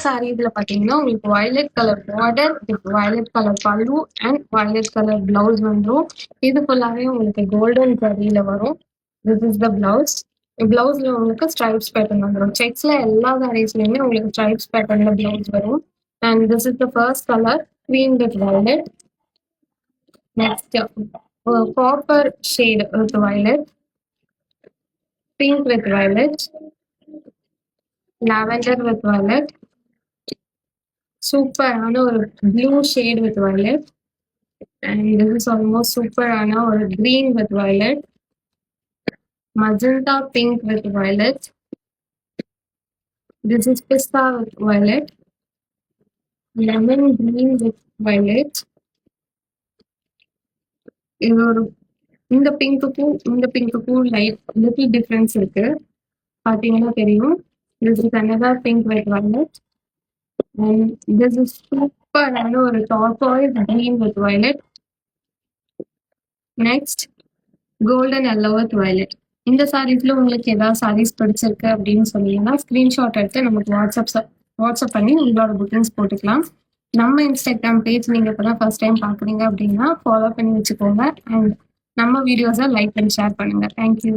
Sorry இதுல பாத்தீங்கன்னா உங்களுக்கு violet colour border with violet colour பல்லு அண்ட் வயலட் கலர் பிளவுஸ் வந்துடும். இது ஃபுல்லாவே உங்களுக்கு கோல்டன் ஜரியில வரும். This is the blouse. பிளவுஸ்ல உங்களுக்கு ஸ்ட்ரைப்ஸ் பேட்டர்ன் வந்துடும். செக்ஸ்ல எல்லா சாரீஸ்லயுமே உங்களுக்கு ஸ்ட்ரைப்ஸ் பேட்டர்ன்ல பிளவுஸ் வரும். And this is the first colour green with violet. Next copper shade with violet, pink with violet, lavender with violet, சூப்பரான ஒரு blue shade with violet, and this is almost சூப்பரான ஒரு green with violet, magenta pink with violet, this is pista with violet, lemon green with violet. இது ஒரு இந்த பிங்க்குக்கும் light little difference இருக்கு, பாத்தீங்கன்னா தெரியும். this is another pink with violet, and this is சூப்பரான ஒரு turquoise green with violet. Next golden yellow with violet. இந்த சாரீஸ்ல உங்களுக்கு ஏதாவது சாரீஸ் பிடிச்சிருக்கு அப்படின்னு சொன்னீங்கன்னா ஸ்கிரீன்ஷாட் எடுத்து நமக்கு வாட்ஸ்அப் பண்ணி உங்களோட புக்கிங்ஸ் போட்டுக்கலாம். நம்ம இன்ஸ்டாகிராம் பேஜ் நீங்க இப்பதான் ஃபர்ஸ்ட் டைம் பாக்குறீங்க அப்படின்னா ஃபாலோ பண்ணி வச்சுக்கோங்க. அண்ட் நம்ம வீடியோஸை லைக் அண்ட் ஷேர் பண்ணுங்க. தேங்க்யூ.